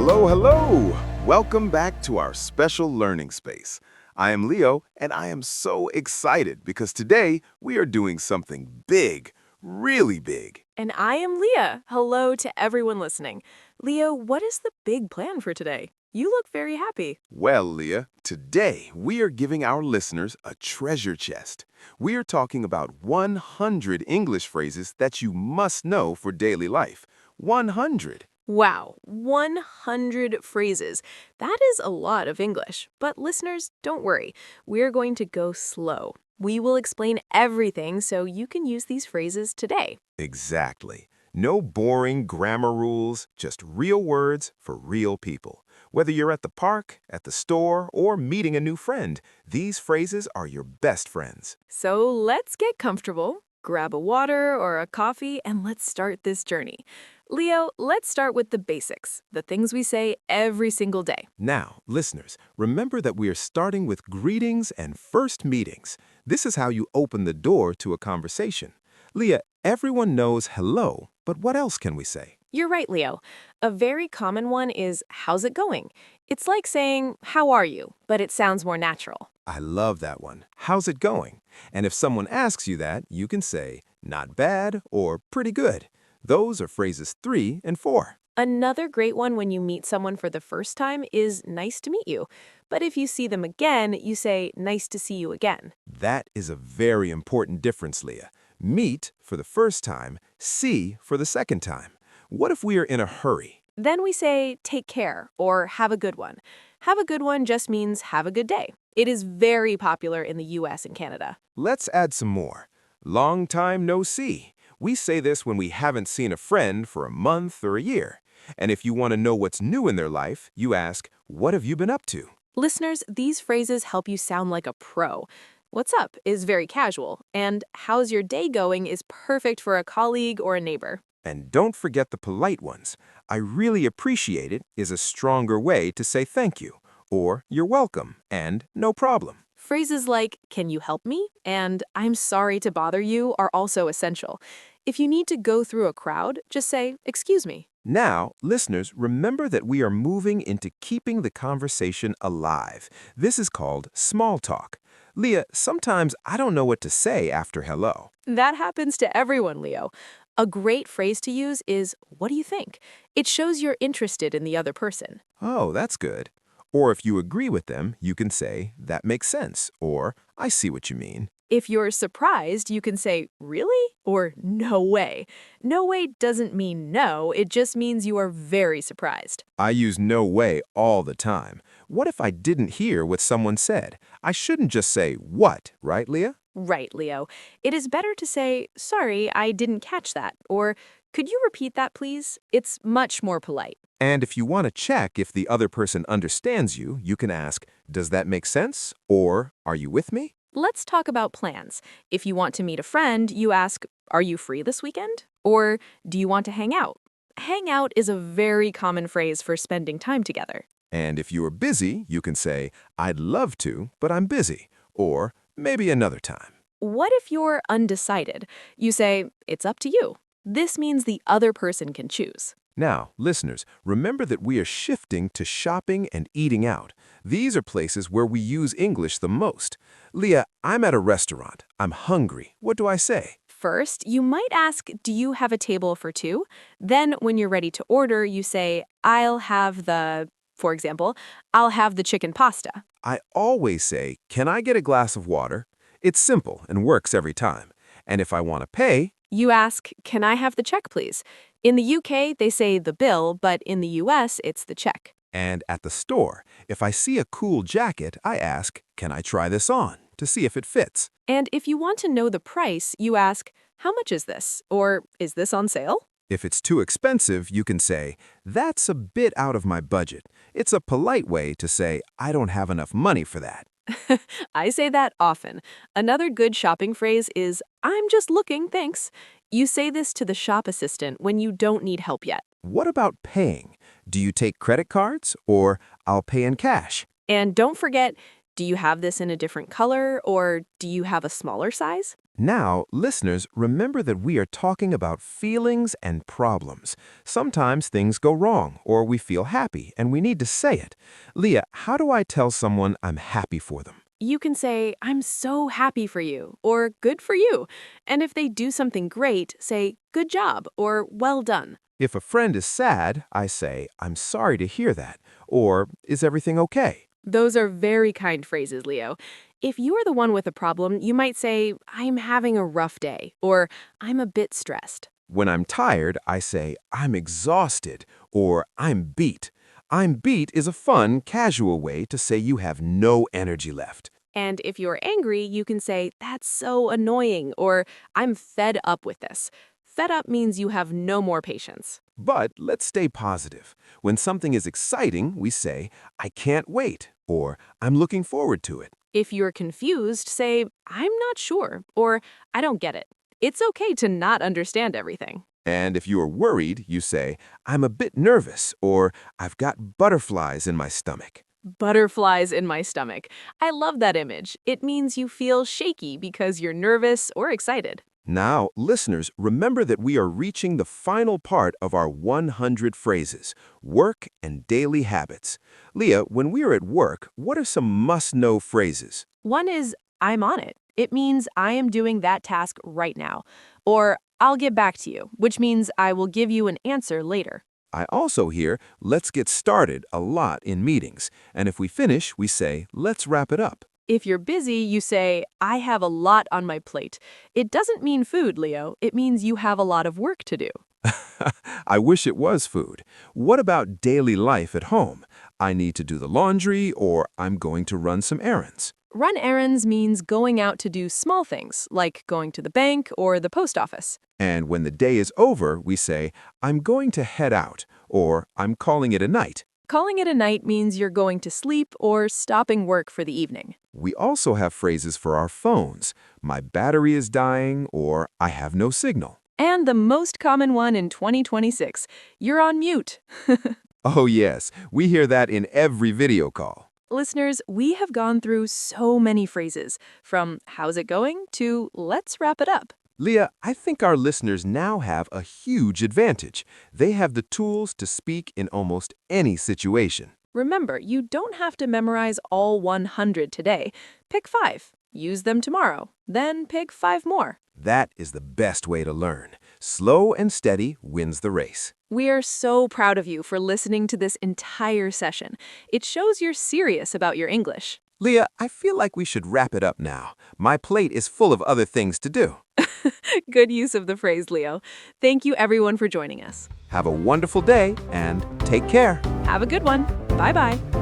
Hello, hello! Welcome back to our special learning space. I am Leo, and I am so excited because today we are doing something big, really big. And I am Leah. Hello to everyone listening. Leo, what is the big plan for today? You look very happy. Well, Leah, today we are giving our listeners a treasure chest. We are talking about 100 English phrases that you must know for daily life. 100. Wow, 100 phrases. That is a lot of English. But listeners, don't worry. We're going to go slow. We will explain everything so you can use these phrases today. Exactly. No boring grammar rules, just real words for real people. Whether you're at the park, at the store, or meeting a new friend, these phrases are your best friends. So let's get comfortable. Grab a water or a coffee and let's start this journey. Leo, let's start with the basics, the things we say every single day. Now, listeners, remember that we are starting with greetings and first meetings. This is how you open the door to a conversation. Leah, everyone knows hello, but what else can we say? You're right, Leo. A very common one is, how's it going? It's like saying, how are you? But it sounds more natural. I love that one. How's it going? And if someone asks you that, you can say, not bad or pretty good. Those are phrases 3 and 4. Another great one when you meet someone for the first time is nice to meet you. But if you see them again, you say, nice to see you again. That is a very important difference, Leah. Meet for the first time, see for the second time. What if we are in a hurry? Then we say, take care or have a good one. Have a good one just means have a good day. It is very popular in the US and Canada. Let's add some more. Long time no see. We say this when we haven't seen a friend for a month or a year. And if you want to know what's new in their life, you ask, what have you been up to? Listeners, these phrases help you sound like a pro. What's up is very casual, and how's your day going is perfect for a colleague or a neighbor. And don't forget the polite ones. I really appreciate it is a stronger way to say thank you, or you're welcome, and no problem. Phrases like, can you help me? And I'm sorry to bother you are also essential. If you need to go through a crowd, just say, excuse me. Now, listeners, remember that we are moving into keeping the conversation alive. This is called small talk. Leah, sometimes I don't know what to say after hello. That happens to everyone, Leo. A great phrase to use is, what do you think? It shows you're interested in the other person. Oh, that's good. Or if you agree with them, you can say, that makes sense, or I see what you mean. If you're surprised, you can say, really? Or no way. No way doesn't mean no, it just means you are very surprised. I use no way all the time. What if I didn't hear what someone said? I shouldn't just say what, right, Leah? Right, Leo. It is better to say, sorry, I didn't catch that, or could you repeat that, please? It's much more polite. And if you want to check if the other person understands you, you can ask, does that make sense? Or, are you with me? Let's talk about plans. If you want to meet a friend, you ask, are you free this weekend? Or, do you want to hang out? Hang out is a very common phrase for spending time together. And if you are busy, you can say, I'd love to, but I'm busy. Or, maybe another time. What if you're undecided? You say, it's up to you. This means the other person can choose. Now, listeners, remember that we are shifting to shopping and eating out. These are places where we use English the most. Leah, I'm at a restaurant. I'm hungry. What do I say? First, you might ask, do you have a table for two? Then, when you're ready to order, you say, for example, I'll have the chicken pasta. I always say, can I get a glass of water? It's simple and works every time. And if I want to pay, You ask, can I have the check, please? In the UK, they say the bill, but in the US, it's the check. and at the store, if I see a cool jacket, I ask, can I try this on to see if it fits? And if you want to know the price, you ask, how much is this? Or, is this on sale? If it's too expensive, you can say, that's a bit out of my budget. It's a polite way to say, I don't have enough money for that. I say that often. Another good shopping phrase is, I'm just looking, thanks. You say this to the shop assistant when you don't need help yet. What about paying? Do you take credit cards or I'll pay in cash? And don't forget, Do you have this in a different color, or do you have a smaller size? Now, listeners, remember that we are talking about feelings and problems. Sometimes things go wrong, or we feel happy, and we need to say it. Leah, how do I tell someone I'm happy for them? You can say, I'm so happy for you, or good for you. And if they do something great, say, good job, or well done. If a friend is sad, I say, I'm sorry to hear that, or is everything okay? Those are very kind phrases, Leo. If you are the one with a problem, you might say, I'm having a rough day, or I'm a bit stressed. When I'm tired, I say, I'm exhausted, or I'm beat. I'm beat is a fun, casual way to say you have no energy left. And if you're angry, you can say, that's so annoying, or I'm fed up with this. Fed up means you have no more patience. But let's stay positive. When something is exciting, we say, I can't wait, or I'm looking forward to it. If you're confused, say, I'm not sure, or I don't get it. It's okay to not understand everything. And if you are worried, you say, I'm a bit nervous, or I've got butterflies in my stomach. Butterflies in my stomach. I love that image. It means you feel shaky because you're nervous or excited. Now, listeners, remember that we are reaching the final part of our 100 phrases, work and daily habits. Leah, when we are at work, what are some must-know phrases? One is, I'm on it. It means I am doing that task right now. Or, I'll get back to you, which means I will give you an answer later. I also hear, let's get started a lot in meetings. And if we finish, we say, let's wrap it up. If you're busy, you say, I have a lot on my plate. It doesn't mean food, Leo. It means you have a lot of work to do. I wish it was food. What about daily life at home? I need to do the laundry, or I'm going to run some errands. Run errands means going out to do small things, like going to the bank or the post office. And when the day is over, we say, I'm going to head out, or I'm calling it a night. Calling it a night means you're going to sleep or stopping work for the evening. We also have phrases for our phones. My battery is dying, or I have no signal. And the most common one in 2026, you're on mute. Oh yes, we hear that in every video call. Listeners, we have gone through so many phrases, from how's it going to let's wrap it up. Leah, I think our listeners now have a huge advantage. They have the tools to speak in almost any situation. Remember, you don't have to memorize all 100 today. Pick 5. Use them tomorrow. Then pick 5 more. That is the best way to learn. Slow and steady wins the race. We are so proud of you for listening to this entire session. It shows you're serious about your English. Leah, I feel like we should wrap it up now. My plate is full of other things to do. Good use of the phrase, Leo. Thank you, everyone, for joining us. Have a wonderful day and take care. Have a good one. Bye-bye.